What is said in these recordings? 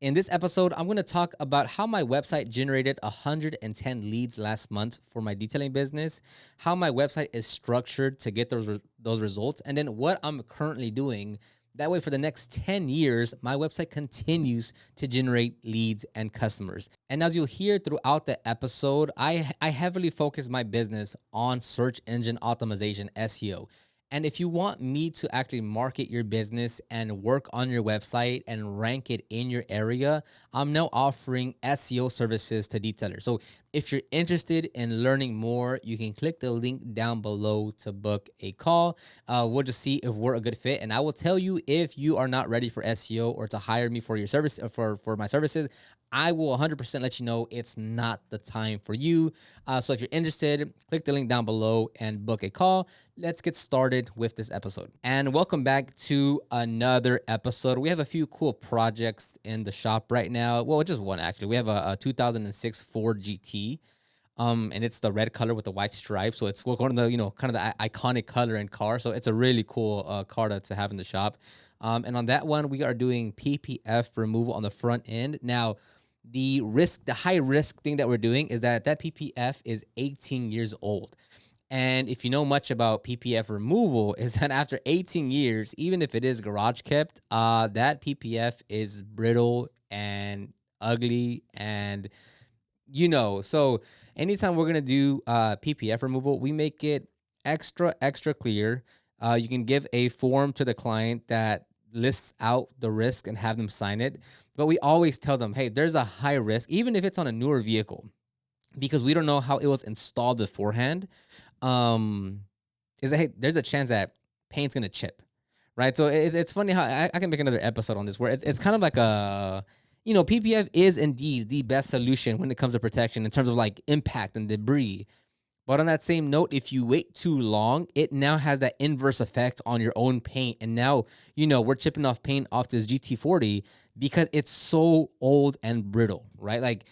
In this episode, I'm going to talk about how my website generated 110 leads last month for my detailing business, how my website is structured to get those results, and then what I'm currently doing. That way, for the next 10 years, my website continues to generate leads and customers. And as you'll hear throughout the episode, I heavily focus my business on search engine optimization, SEO. And if you want me to actually market your business and work on your website and rank it in your area, I'm now offering SEO services to detailers. So if you're interested in learning more, you can click the link down below to book a call. We'll just see if we're a good fit. And I will tell you if you are not ready for SEO or to hire me for your service for my services. I will 100% let you know it's not the time for you. So if you're interested, click the link down below and book a call. Let's get started with this episode. And welcome back to another episode. We have a few cool projects in the shop right now. Well, just one actually. We have a 2006 Ford GT. And it's the red color with the white stripes. So it's one of the, kind of the iconic color in car. So it's a really cool car to have in the shop. And on that one, we are doing PPF removal on the front end. Now, the high risk thing that we're doing is that PPF is 18 years old. And if you know much about PPF removal, is that after 18 years, even if it is garage kept, that PPF is brittle and ugly and so anytime we're gonna do PPF removal, we make it extra clear. You can give a form to the client that lists out the risk and have them sign it. But we always tell them, hey, there's a high risk, even if it's on a newer vehicle, because we don't know how it was installed beforehand. Is that, hey, there's a chance that paint's gonna chip, right? So it's funny how I can make another episode on this where it's kind of like PPF is indeed the best solution when it comes to protection in terms of like impact and debris. But on that same note, if you wait too long, it now has that inverse effect on your own paint. And now, we're chipping off paint off this GT40 because it's so old and brittle, right? Like,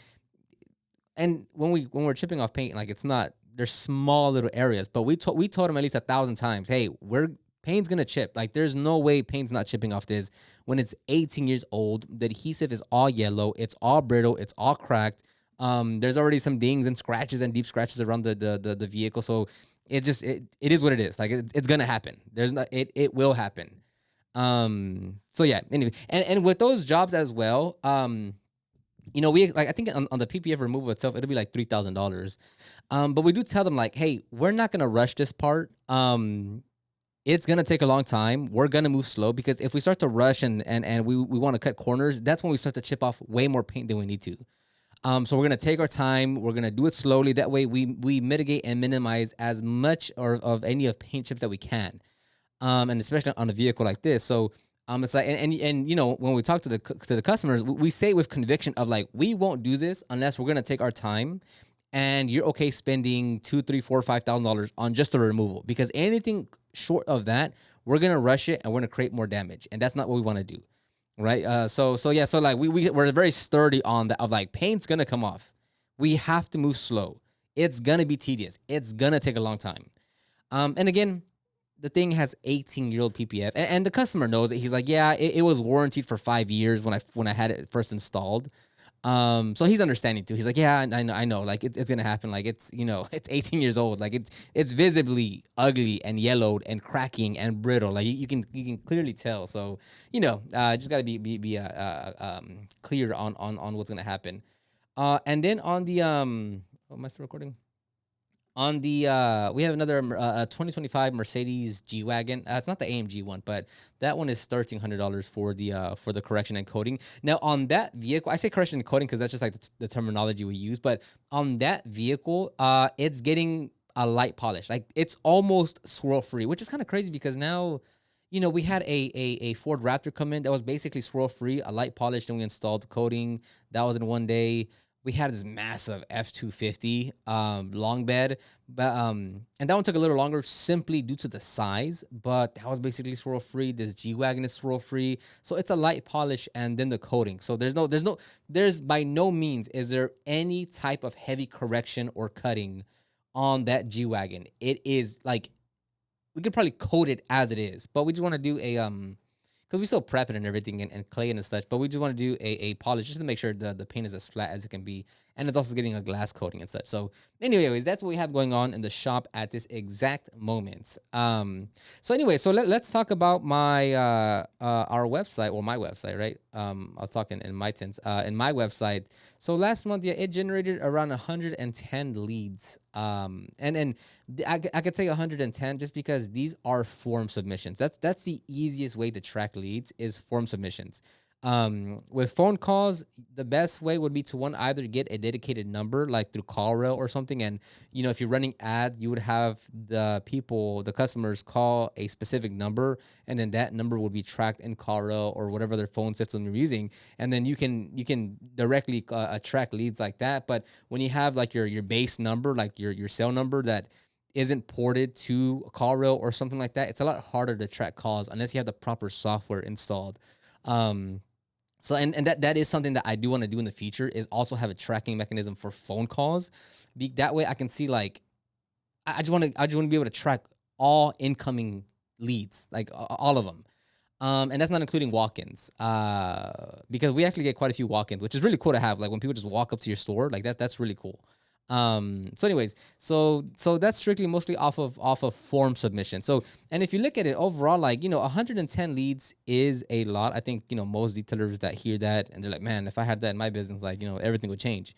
and when we're chipping off paint, like it's not, there's small little areas, but we told them at least 1,000 times, hey, paint's gonna chip. Like there's no way paint's not chipping off this when it's 18 years old. The adhesive is all yellow, it's all brittle, it's all cracked. There's already some dings and scratches and deep scratches around the vehicle. So it is what it is. Like it's gonna happen. It will happen. So yeah, anyway, and with those jobs as well, we like I think on the PPF removal itself, it'll be like $3,000. But we do tell them like, hey, we're not gonna rush this part. It's gonna take a long time. We're gonna move slow because if we start to rush and we want to cut corners, that's when we start to chip off way more paint than we need to. So we're gonna take our time. We're gonna do it slowly. That way, we mitigate and minimize as much of any of paint chips that we can. And especially on a vehicle like this. So it's like and when we talk to the customers, we say with conviction of like we won't do this unless we're gonna take our time. And you're okay spending $2, $3, $4, $5,000 on just the removal because anything short of that, we're gonna rush it and we're gonna create more damage, and that's not what we want to do, right? So like we're very sturdy on that of like paint's gonna come off. We have to move slow. It's gonna be tedious. It's gonna take a long time. And again, the thing has 18-year-old PPF, and the customer knows it. He's like, yeah, it was warranted for 5 years when I had it first installed. So he's understanding too. He's like, yeah, I know, like it's gonna happen. Like it's it's 18 years old. Like it's visibly ugly and yellowed and cracking and brittle. Like you can clearly tell. So just gotta be clear on what's gonna happen. And then on the oh, am I still recording? On the we have another 2025 Mercedes G-Wagon. It's not the AMG one, but that one is $1,300 for the correction and coating. Now on that vehicle, I say correction and coating because that's just like the terminology we use. But on that vehicle, it's getting a light polish. Like it's almost swirl free, which is kind of crazy because now, we had a Ford Raptor come in that was basically swirl free, a light polish, and we installed the coating. That was in one day. We had this massive F-250 long bed, but and that one took a little longer simply due to the size, but that was basically swirl free. This G-Wagon is swirl free, so it's a light polish and then the coating. So there's by no means is there any type of heavy correction or cutting on that G-Wagon. It is like we could probably coat it as it is, but we just want to do a because we still prep it and everything and clay and such, but we just want to do a polish just to make sure the paint is as flat as it can be, and it's also getting a glass coating and such. So anyways, that's what we have going on in the shop at this exact moment. So anyway, so let's talk about my our website, or my website, right? I'll talk in my sense. In my website, so last month, yeah, it generated around 110 leads. I could say 110 just because these are form submissions. That's the easiest way to track leads is form submissions. With phone calls, the best way would be to one, either get a dedicated number like through CallRail or something, and if you're running ad, you would have the customers call a specific number, and then that number would be tracked in CallRail or whatever their phone system you're using, and then you can directly attract leads like that. But when you have like your base number, like your cell number that isn't ported to CallRail or something like that, it's a lot harder to track calls unless you have the proper software installed. So that is something that I do want to do in the future, is also have a tracking mechanism for phone calls. That way I can see, like, I just want to be able to track all incoming leads, like all of them. And that's not including walk-ins, because we actually get quite a few walk-ins, which is really cool to have. Like when people just walk up to your store, like that's really cool. So anyways, so that's strictly mostly off of form submission. So, and if you look at it overall, like, 110 leads is a lot. I think, most detailers that hear that and they're like, man, if I had that in my business, like, everything would change,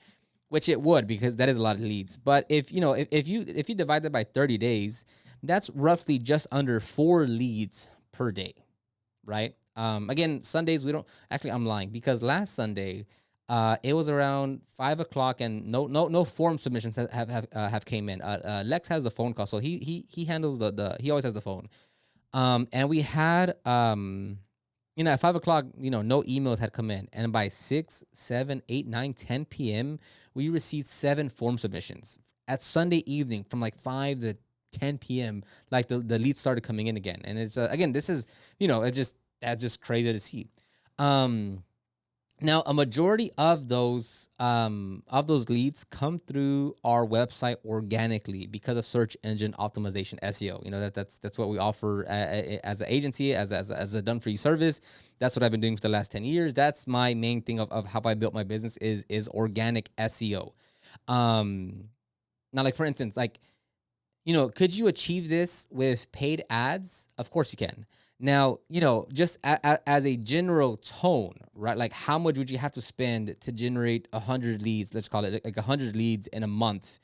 which it would, because that is a lot of leads. But if you divide that by 30 days, that's roughly just under 4 leads per day, right? Again, Sundays we don't actually. I'm lying, because last Sunday, it was around 5 o'clock, and no form submissions have came in. Lex has the phone call, so he handles he always has the phone. And we had at 5 o'clock, no emails had come in, and by 6, 7, 8, 9, 10 p.m. we received 7 form submissions at Sunday evening from like 5 to 10 p.m. Like the leads started coming in again, and it's again, this is that's just crazy to see. Now, a majority of those leads come through our website organically because of search engine optimization, SEO. That's what we offer as an agency, as a done for you service. That's what I've been doing for the last 10 years. That's my main thing of how I built my business is organic SEO. Now, like for instance, like, could you achieve this with paid ads? Of course you can. Now, just as a general tone, right? Like, how much would you have to spend to generate 100 leads? Let's call it like 100 leads in a month,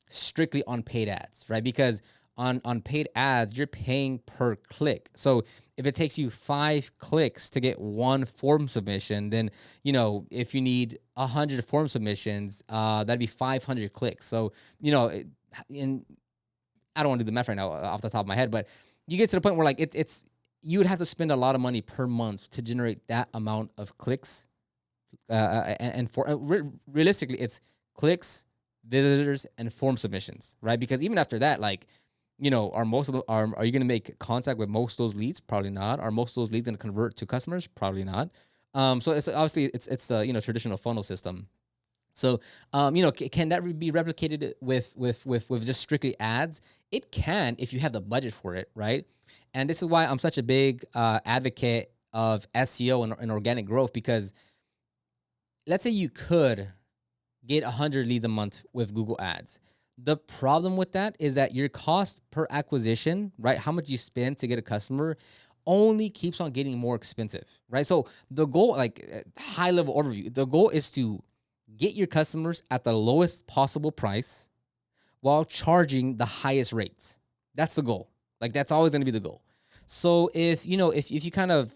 strictly on paid ads, right? Because on paid ads, you're paying per click. So if it takes you 5 clicks to get 1 form submission, then, if you need 100 form submissions, that'd be 500 clicks. So, I don't want to do the math right now off the top of my head, but you get to the point where, like, it's you would have to spend a lot of money per month to generate that amount of clicks. Realistically, it's clicks, visitors, and form submissions, right? Because even after that, like, are you going to make contact with most of those leads? Probably not. Are most of those leads going to convert to customers? Probably not. So it's obviously it's the traditional funnel system. So, can that be replicated with just strictly ads? It can, if you have the budget for it, right? And this is why I'm such a big advocate of SEO and organic growth, because let's say you could get 100 leads a month with Google Ads. The problem with that is that your cost per acquisition, right, how much you spend to get a customer, only keeps on getting more expensive, right? So the goal, like high level overview, the goal is to get your customers at the lowest possible price while charging the highest rates. That's the goal. Like, that's always going to be the goal. So if you kind of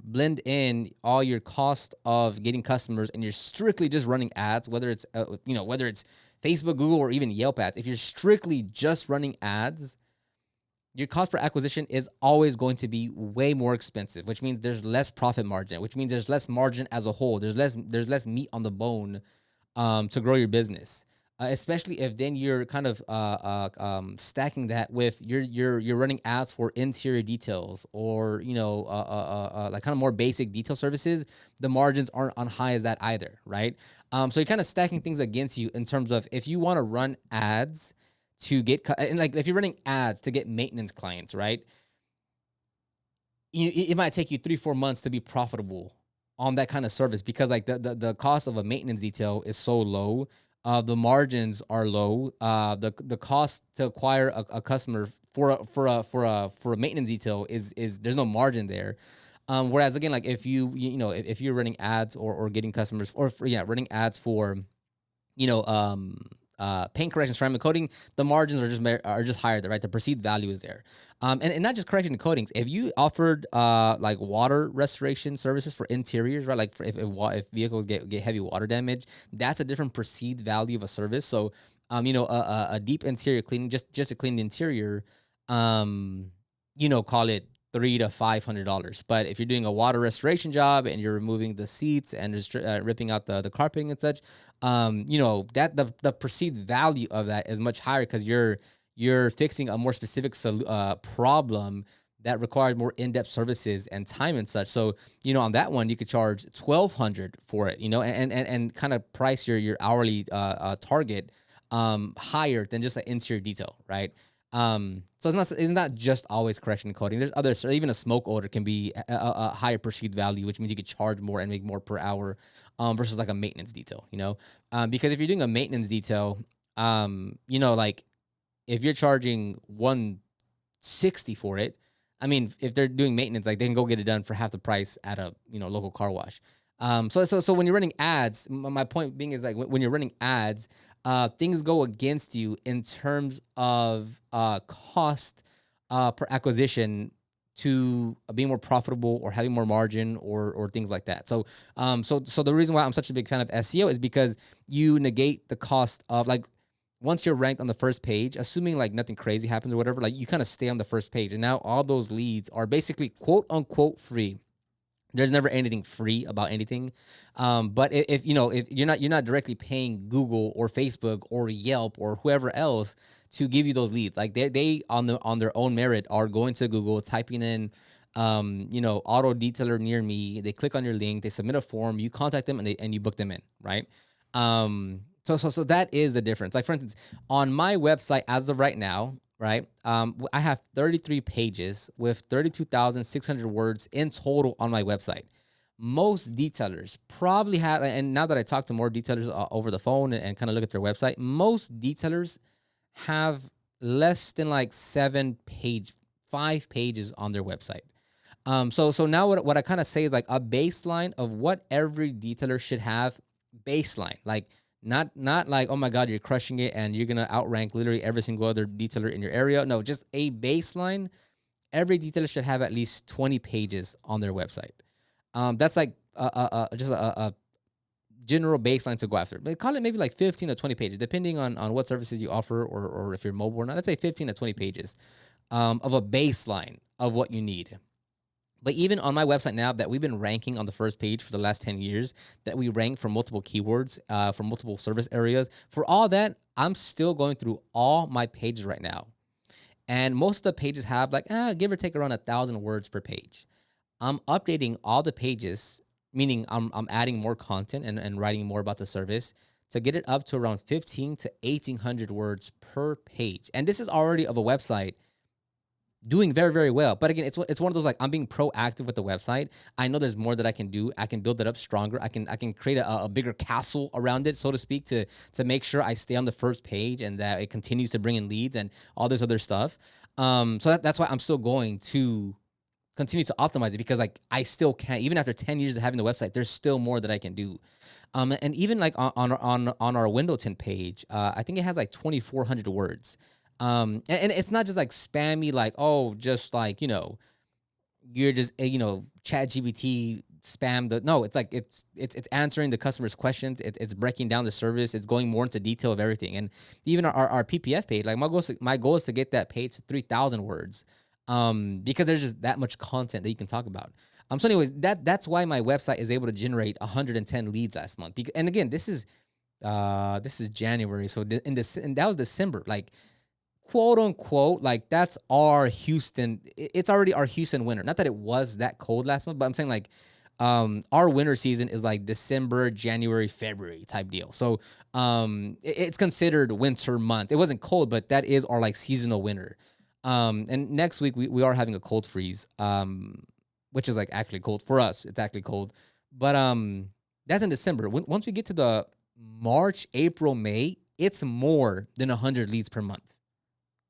blend in all your cost of getting customers and you're strictly just running ads, whether it's Facebook, Google, or even Yelp ads, if you're strictly just running ads, your cost per acquisition is always going to be way more expensive, which means there's less profit margin, which means there's less margin as a whole. There's less meat on the bone to grow your business, especially if then you're kind of stacking that with you're running ads for interior details or like kind of more basic detail services. The margins aren't on high as that either, right? So you're kind of stacking things against you in terms of if you want to run ads to get, and like if you're running ads to get maintenance clients, right? it might take you 3-4 months to be profitable on that kind of service because like the cost of a maintenance detail is so low. The margins are low. The cost to acquire a customer for a maintenance detail is there's no margin there. Whereas again, like if if you're running ads or getting customers or running ads for you know, paint correction, ceramic coating, the margins are just higher, right? The perceived value is there, and not just correction and coatings. If you offered like water restoration services for interiors, right? Like for if vehicles get heavy water damage, that's a different perceived value of a service. So, a deep interior cleaning, just to clean the interior, call it $300 to $500. But if you're doing a water restoration job and you're removing the seats and ripping out the carpeting and such, that the perceived value of that is much higher because you're fixing a more specific problem that requires more in-depth services and time and such. So, on that one, you could charge $1,200 for it, and kind of price your hourly target higher than just an interior detail, right? So it's not just always correction and coating. There's others, or even a smoke odor can be a higher perceived value, which means you could charge more and make more per hour, versus like a maintenance detail, because if you're doing a maintenance detail, like if you're charging 160 for it, I mean, if they're doing maintenance, like they can go get it done for half the price at a local car wash. So when you're running ads, my point being is like when you're running ads, things go against you in terms of cost per acquisition to being more profitable or having more margin or things like that. So the reason why I'm such a big fan of SEO is because you negate the cost of like once you're ranked on the first page, assuming like nothing crazy happens or whatever, like you kind of stay on the first page, and now all those leads are basically quote unquote free. There's never anything free about anything, but if you're not directly paying Google or Facebook or Yelp or whoever else to give you those leads, like they on their own merit are going to Google, typing in, auto detailer near me. They click on your link, they submit a form, you contact them, and you book them in, right? So that is the difference. Like for instance, on my website as of right now, right? I have 33 pages with 32,600 words in total on my website. Most detailers probably have, and now that I talk to more detailers over the phone and kind of look at their website, most detailers have less than like 5 pages on their website. So now what I kind of say is like a baseline of what every detailer should have. Baseline, like not like, oh my God, you're crushing it and you're gonna outrank literally every single other detailer in your area. No, just a baseline. Every detailer should have at least 20 pages on their website. That's like just a general baseline to go after. But call it maybe like 15 to 20 pages, depending on what services you offer or if you're mobile or not. Let's say 15 to 20 pages of a baseline of what you need. But even on my website now that we've been ranking on the first page for the last 10 years, that we rank for multiple keywords, for multiple service areas, for all that, I'm still going through all my pages right now. And most of the pages have like, give or take around 1,000 words per page. I'm updating all the pages, meaning I'm adding more content and writing more about the service to get it up to around 15 to 1,800 words per page. And this is already of a website doing very, very well. But again, it's one of those like I'm being proactive with the website. I know there's more that I can do. I can build it up stronger. I can create a bigger castle around it, so to speak, to make sure I stay on the first page and that it continues to bring in leads and all this other stuff. So that's why I'm still going to continue to optimize it, because like I still can't, even after 10 years of having the website, there's still more that I can do. And even like on our window tint page, I think it has like 2,400 words. And it's not just like spammy, like, oh, just like, you're just, chat GPT spam no, it's like, it's answering the customer's questions. It's breaking down the service. It's going more into detail of everything. And even our PPF page, like my goal is to get that page to 3,000 words. Because there's just that much content that you can talk about. So anyways, that's why my website is able to generate 110 leads last month. And again, this is January. So and that was December, like, quote unquote, like that's our Houston. It's already our Houston winter. Not that it was that cold last month, but I'm saying like, our winter season is like December, January, February type deal. So, it's considered winter month. It wasn't cold, but that is our like seasonal winter. And next week we are having a cold freeze. which is like actually cold for us. It's actually cold, but that's in December. Once we get to the March, April, May, it's more than 100 leads per month.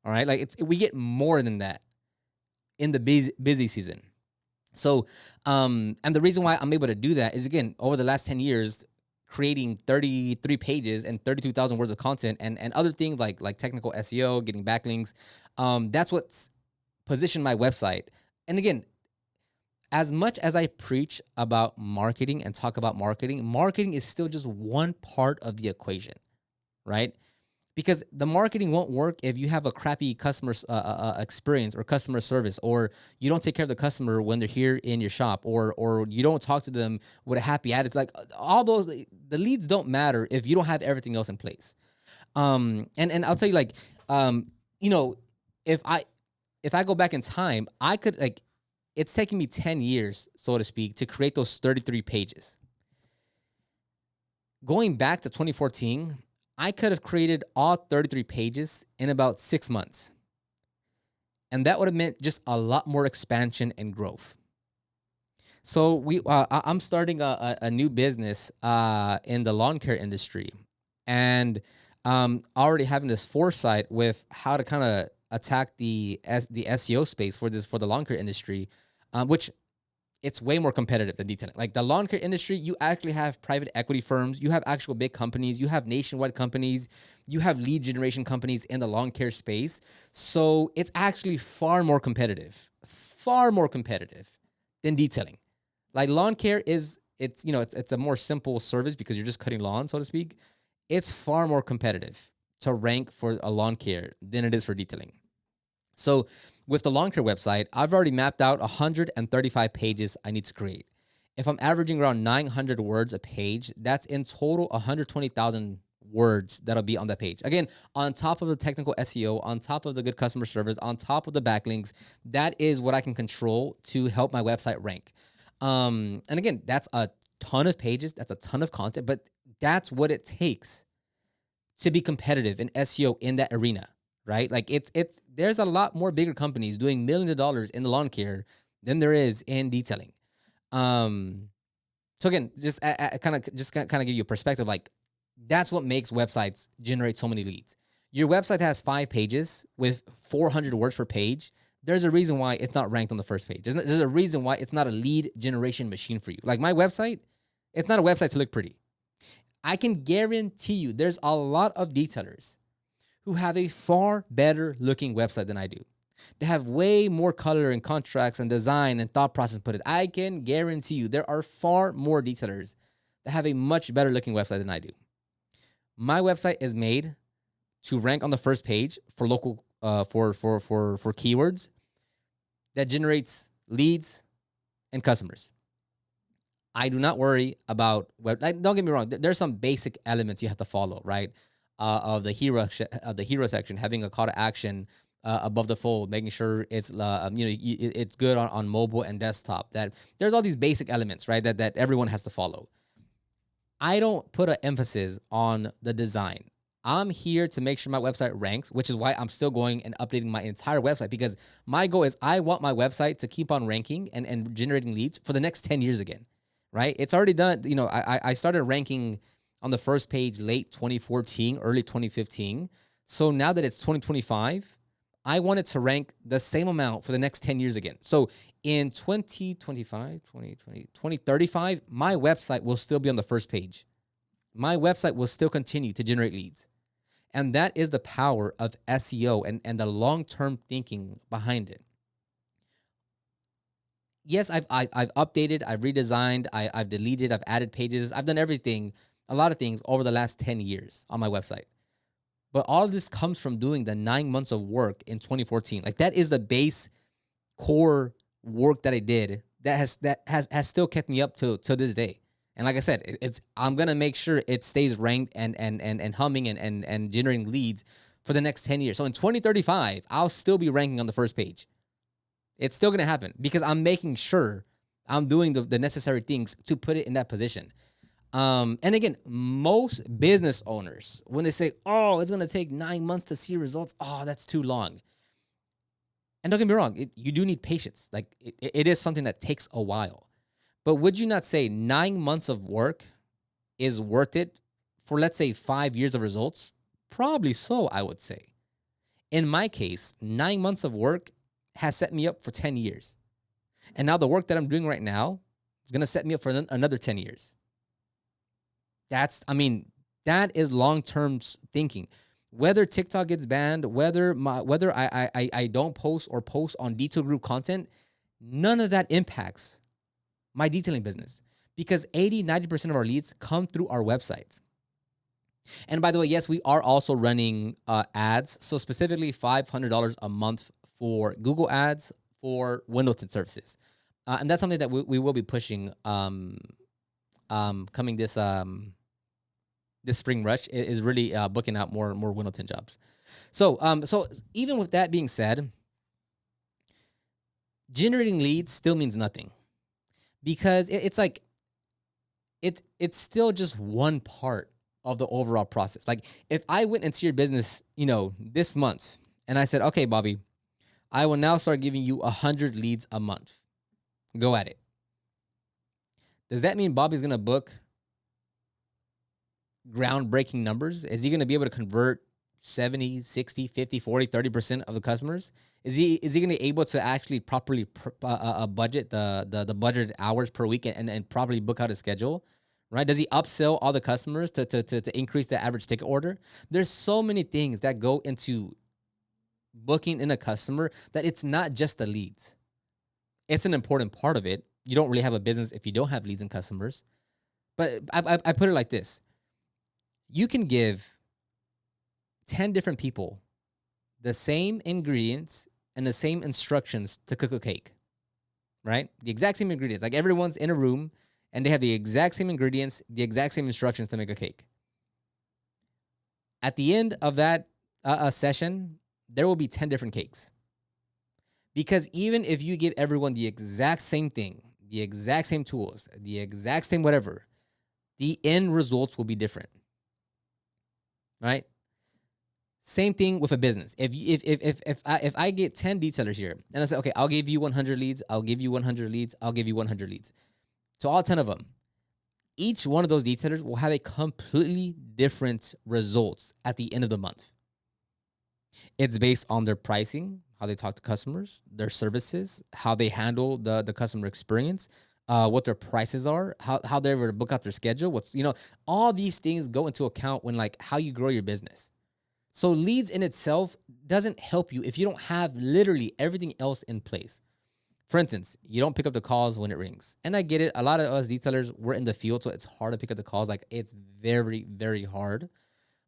All right, like we get more than that in the busy season. So, and the reason why I'm able to do that is, again, over the last 10 years, creating 33 pages and 32,000 words of content, and other things like technical SEO, getting backlinks. That's what's positioned my website. And again, as much as I preach about marketing and talk about marketing, marketing is still just one part of the equation, right? Because the marketing won't work if you have a crappy customer experience or customer service, or you don't take care of the customer when they're here in your shop, or you don't talk to them with a happy attitude. Like, all those, the leads don't matter if you don't have everything else in place. And I'll tell you, like, you know, if I go back in time, I could, like, it's taking me 10 years, so to speak, to create those 33 pages. Going back to 2014, I could have created all 33 pages in about 6 months. And that would have meant just a lot more expansion and growth. So I'm starting a new business in the lawn care industry, and already having this foresight with how to kind of attack the SEO space for the lawn care industry, which it's way more competitive than detailing. Like, the lawn care industry, you actually have private equity firms, you have actual big companies, you have nationwide companies, you have lead generation companies in the lawn care space. So it's actually far more competitive than detailing. Like, lawn care it's a more simple service because you're just cutting lawn, so to speak. It's far more competitive to rank for a lawn care than it is for detailing. So with the lawn care website, I've already mapped out 135 pages I need to create. If I'm averaging around 900 words a page, that's in total 120,000 words that'll be on that page. Again, on top of the technical SEO, on top of the good customer service, on top of the backlinks, that is what I can control to help my website rank. And again, that's a ton of pages, that's a ton of content, but that's what it takes to be competitive in SEO in that arena, right? Like, there's a lot more bigger companies doing millions of dollars in the lawn care than there is in detailing. So again, just kind of give you a perspective. Like, that's what makes websites generate so many leads. Your website has 5 pages with 400 words per page. There's a reason why it's not ranked on the first page. There's a reason why it's not a lead generation machine for you. Like, my website, it's not a website to look pretty. I can guarantee you there's a lot of detailers who have a far better looking website than I do. They have way more color and contracts and design and thought process put it. I can guarantee you there are far more detailers that have a much better looking website than I do. My website is made to rank on the first page for local for keywords that generates leads and customers. I do not worry about web. Like, don't get me wrong. There's some basic elements you have to follow, right? Of the hero section, having a call to action above the fold, making sure it's it's good on mobile and desktop. That there's all these basic elements, right? That everyone has to follow. I don't put an emphasis on the design. I'm here to make sure my website ranks, which is why I'm still going and updating my entire website, because my goal is I want my website to keep on ranking and generating leads for the next 10 years again, right? It's already done. I started ranking on the first page late 2014, early 2015. So now that it's 2025, I want it to rank the same amount for the next 10 years again. So in 2025, 2035, my website will still be on the first page. My website will still continue to generate leads. And that is the power of SEO and the long-term thinking behind it. Yes, I've updated, I've redesigned, I've deleted, I've added pages, I've done everything, a lot of things over the last 10 years on my website. But all of this comes from doing the 9 months of work in 2014. Like, that is the base core work that I did that has still kept me up to this day. And like I said, I'm gonna make sure it stays ranked and humming and generating leads for the next 10 years. So in 2035, I'll still be ranking on the first page. It's still gonna happen because I'm making sure I'm doing the necessary things to put it in that position. And again, most business owners, when they say, "Oh, it's gonna take 9 months to see results," oh, that's too long. And don't get me wrong, you do need patience. Like it is something that takes a while. But would you not say 9 months of work is worth it for, let's say, 5 years of results? Probably so, I would say. In my case, 9 months of work has set me up for 10 years. And now the work that I'm doing right now is going to set me up for another 10 years. That is long-term thinking. Whether TikTok gets banned, whether I don't post or post on detail group content, none of that impacts my detailing business, because 80-90% of our leads come through our website. And by the way, yes, we are also running ads. So specifically $500 a month for Google ads for window tint services. And that's something that we will be pushing coming this spring rush is really booking out more window tint jobs. So even with that being said, generating leads still means nothing, because it's like it's still just one part of the overall process. Like if I went into your business, this month, and I said, okay, Bobby, I will now start giving you 100 leads a month. Go at it. Does that mean Bobby's going to book groundbreaking numbers? Is he going to be able to convert 70, 60, 50, 40, 30% of the customers? Is he going to be able to actually properly budget the budgeted hours per week and properly book out a schedule? Right? Does he upsell all the customers to increase the average ticket order? There's so many things that go into booking in a customer that it's not just the leads. It's an important part of it. You don't really have a business if you don't have leads and customers. But I put it like this. You can give 10 different people the same ingredients and the same instructions to cook a cake, right? The exact same ingredients. Like everyone's in a room and they have the exact same ingredients, the exact same instructions to make a cake. At the end of that session, there will be 10 different cakes. Because even if you give everyone the exact same thing, the exact same tools, the exact same whatever, the end results will be different. Right? Same thing with a business. If I get 10 detailers here and I say, okay, I'll give you 100 leads, I'll give you 100 leads, I'll give you 100 leads. To all 10 of them, each one of those detailers will have a completely different results at the end of the month. It's based on their pricing, how they talk to customers, their services, how they handle the customer experience, what their prices are, how they're able to book out their schedule. All these things go into account when how you grow your business. So leads in itself doesn't help you if you don't have literally everything else in place. For instance, you don't pick up the calls when it rings. And I get it. A lot of us detailers, we're in the field, so it's hard to pick up the calls. Like it's very, very hard.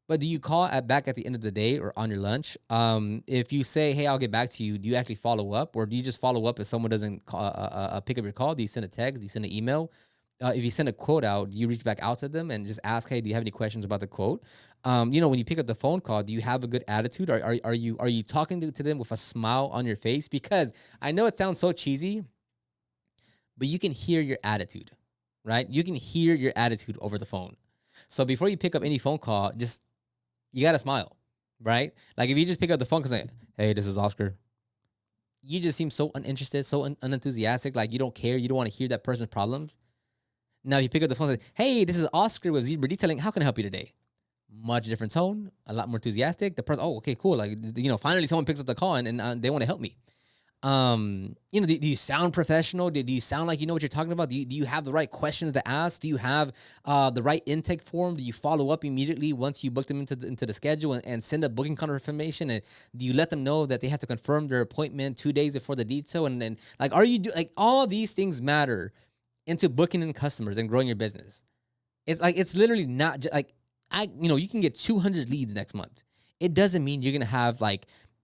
But do you call back at the end of the day or on your lunch? If you say, hey, I'll get back to you, do you actually follow up? Or do you just follow up if someone doesn't pick up your call? Do you send a text? Do you send an email? If you send a quote out, do you reach back out to them and just ask, hey, do you have any questions about the quote? When you pick up the phone call, do you have a good attitude? Are you talking to them with a smile on your face? Because I know it sounds so cheesy, but you can hear your attitude, right? You can hear your attitude over the phone. So before you pick up any phone call, you got to smile, right? Like if you just pick up the phone and say, hey, this is Oscar. You just seem so uninterested, so unenthusiastic. Like you don't care. You don't want to hear that person's problems. Now if you pick up the phone and say, hey, this is Oscar with Zebra Detailing. How can I help you today? Much different tone, a lot more enthusiastic. The person, oh, okay, cool. Like, finally someone picks up the call and they want to help me. Do you sound professional? Do you sound like you know what you're talking about? Do you have the right questions to ask? Do you have the right intake form? Do you follow up immediately once you book them into the schedule and send a booking confirmation? And do you let them know that they have to confirm their appointment 2 days before the detail? And then all these things matter into booking in customers and growing your business. It's literally not just you can get 200 leads next month. It doesn't mean you're gonna have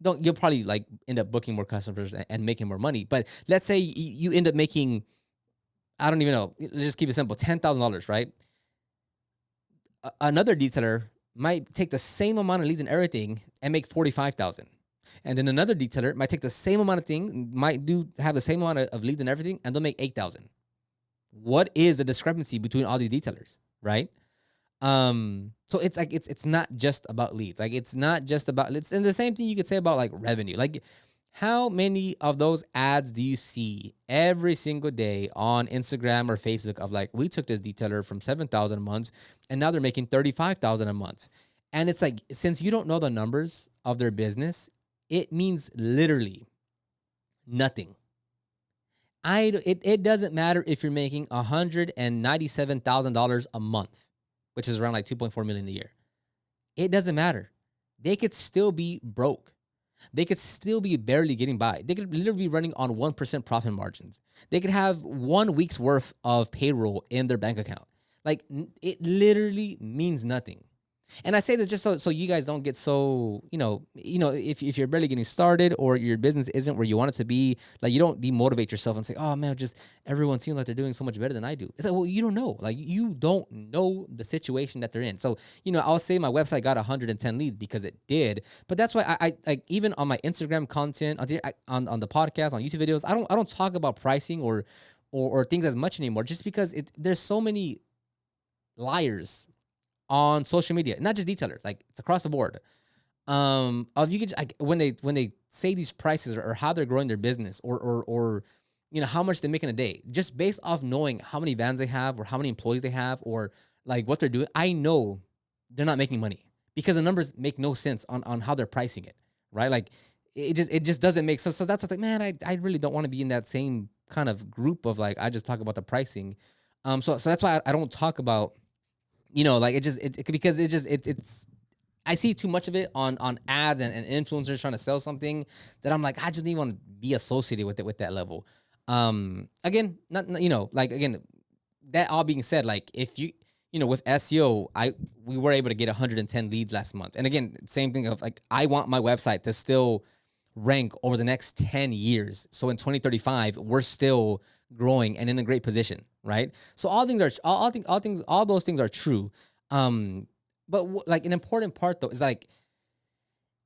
you'll probably end up booking more customers and making more money. But let's say you end up making, I don't even know, let's just keep it simple, $10,000, right? Another detailer might take the same amount of leads and everything and make 45,000. And then another detailer might take the same amount of thing, have the same amount of leads and everything, and they'll make 8,000. What is the discrepancy between all these detailers, right? So it's not just about leads. It's not just about, and the same thing you could say about revenue. How many of those ads do you see every single day on Instagram or Facebook of like, we took this detailer from 7,000 a month and now they're making 35,000 a month. And it's like, since you don't know the numbers of their business, it means literally nothing. It doesn't matter if you're making $197,000 a month, which is around like 2.4 million a year. It doesn't matter. They could still be broke. They could still be barely getting by. They could literally be running on 1% profit margins. They could have 1 week's worth of payroll in their bank account. Like it literally means nothing. And I say this just so you guys don't get so, if you're barely getting started or your business isn't where you want it to be, like you don't demotivate yourself and say, oh man, just everyone seems like they're doing so much better than I do. It's like, well, you don't know. Like you don't know the situation that they're in. So, I'll say my website got 110 leads because it did. But that's why I like even on my Instagram content, on the podcast, on YouTube videos, I don't talk about pricing or things as much anymore, just because there's so many liars on social media, not just detailers, like it's across the board. Of you could like when they say these prices or how they're growing their business or how much they make in a day, just based off knowing how many vans they have or how many employees they have or like what they're doing, I know they're not making money because the numbers make no sense on how they're pricing it, right? Like it just doesn't make sense. So that's like, man, I really don't want to be in that same kind of group of like I just talk about the pricing. So that's why I don't talk about like because it's I see too much of it on ads and influencers trying to sell something that I'm like I just don't even want to be associated with it with that level. Again, not like again, that all being said, like if with SEO, we were able to get 110 leads last month, and again, same thing of like I want my website to still rank over the next 10 years. So in 2035, we're still growing and in a great position, right? So all those things are true. But like an important part though is like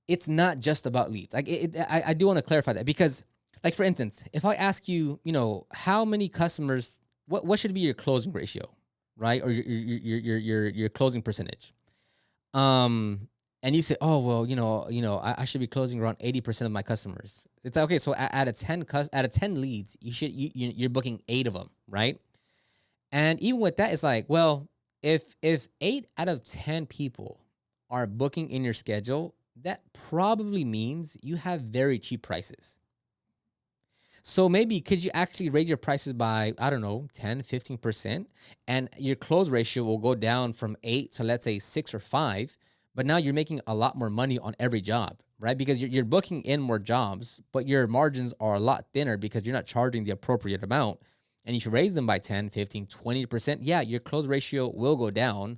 it's not just about leads. Like I do want to clarify that because like for instance, if I ask you, how many customers, what should be your closing ratio, right? Or your closing percentage. And you say, oh well, I should be closing around 80% of my customers. It's like, okay. So out of 10 leads, you're booking 8 of them, right? And even with that, it's like, well, if 8 out of 10 people are booking in your schedule, that probably means you have very cheap prices. So maybe could you actually raise your prices by, I don't know, 10, 15%, and your close ratio will go down from 8 to let's say 6 or 5, but now you're making a lot more money on every job, right? Because you're booking in more jobs, but your margins are a lot thinner because you're not charging the appropriate amount. And if you raise them by 10, 15, 20%, yeah, your close ratio will go down.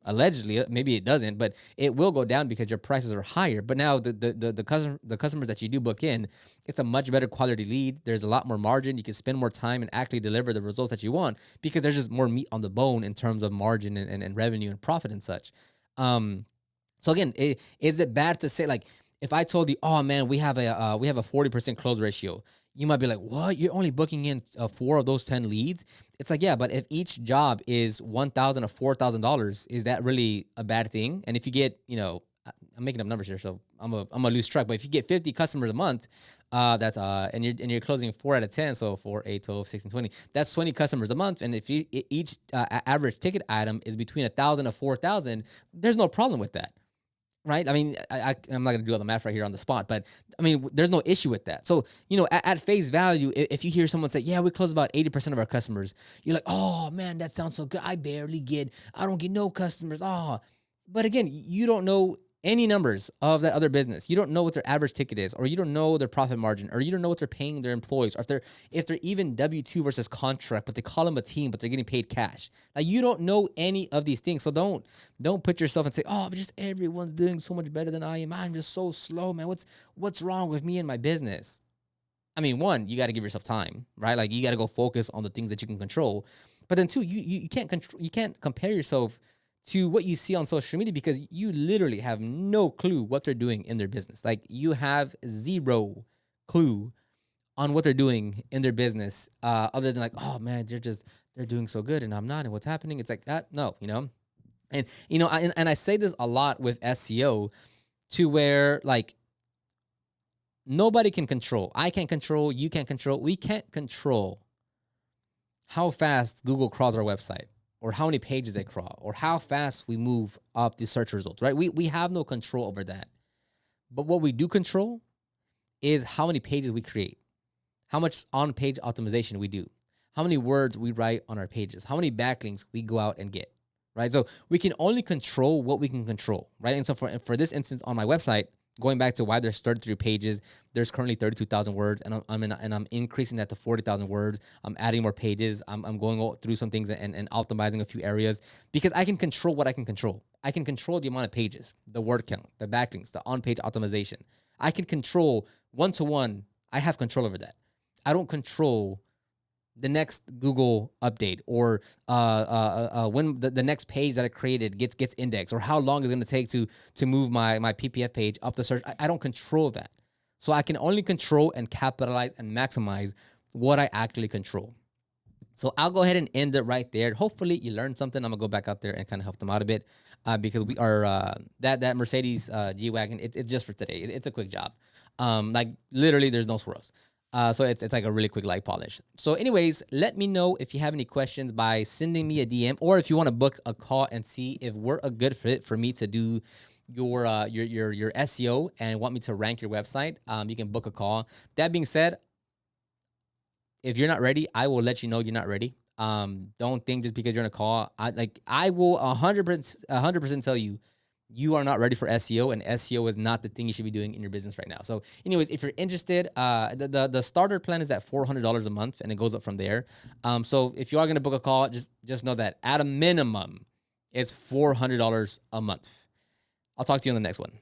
Allegedly, maybe it doesn't, but it will go down because your prices are higher. But now the customers that you do book in, it's a much better quality lead. There's a lot more margin. You can spend more time and actually deliver the results that you want because there's just more meat on the bone in terms of margin and revenue and profit and such. So again, is it bad to say like if I told you, oh man, we have a 40% close ratio, you might be like, what? You're only booking in 4 of those 10 leads? It's like, yeah, but if each job is $1,000 or $4,000, is that really a bad thing? And if you get, I'm making up numbers here, so I'm gonna lose track. But if you get 50 customers a month, that's and you're closing 4 out of 10, so 4, 8, 12, 16, 20. That's 20 customers a month. And if each average ticket item is between 1,000 to 4,000, there's no problem with that. Right. I mean, I'm not going to do all the math right here on the spot, but I mean, there's no issue with that. So, at face value, if you hear someone say, yeah, we close about 80% of our customers, you're like, oh man, that sounds so good. I don't get no customers. Oh, but again, you don't know any numbers of that other business. You don't know what their average ticket is, or you don't know their profit margin, or you don't know what they're paying their employees, or if they're even W-2 versus contract, but they call them a team, but they're getting paid cash. Like you don't know any of these things. So don't put yourself and say, oh, just everyone's doing so much better than I am. I'm just so slow, man. What's wrong with me and my business? I mean, one, you got to give yourself time, right? Like you got to go focus on the things that you can control. But then two, you can't control, you can't compare yourself to what you see on social media because you literally have no clue what they're doing in their business. Like you have zero clue on what they're doing in their business, other than like, oh man, they're doing so good and I'm not, and what's happening? It's like that. No, and and I say this a lot with SEO to where like nobody can control. I can't control. You can't control. We can't control how fast Google crawls our website, or how many pages they crawl, or how fast we move up the search results, right? We have no control over that. But what we do control is how many pages we create, how much on-page optimization we do, how many words we write on our pages, how many backlinks we go out and get, right? So we can only control what we can control, right? And so for this instance on my website, going back to why there's 33 pages, there's currently 32,000 words, and I'm increasing that to 40,000 words. I'm adding more pages. I'm going through some things and optimizing a few areas, because I can control what I can control. I can control the amount of pages, the word count, the backlinks, the on-page optimization. I can control one-to-one. I have control over that. I don't control the next Google update, or when the next page that I created gets indexed, or how long it's going to take to move my PPF page up the search. I don't control that. So I can only control and capitalize and maximize what I actually control. So I'll go ahead and end it right there. Hopefully you learned something. I'm gonna go back out there and kind of help them out a bit, because we are that Mercedes G-Wagon. It's just for today. It's a quick job. Like literally, there's no swirls. So it's like a really quick light polish. So anyways, let me know if you have any questions by sending me a DM, or if you want to book a call and see if we're a good fit for me to do your SEO and want me to rank your website. You can book a call. That being said, if you're not ready, I will let you know you're not ready. Don't think just because you're on a call, I will 100% tell you, you are not ready for SEO, and SEO is not the thing you should be doing in your business right now. So anyways, if you're interested, the starter plan is at $400 a month, and it goes up from there. So if you are going to book a call, just know that at a minimum, it's $400 a month. I'll talk to you on the next one.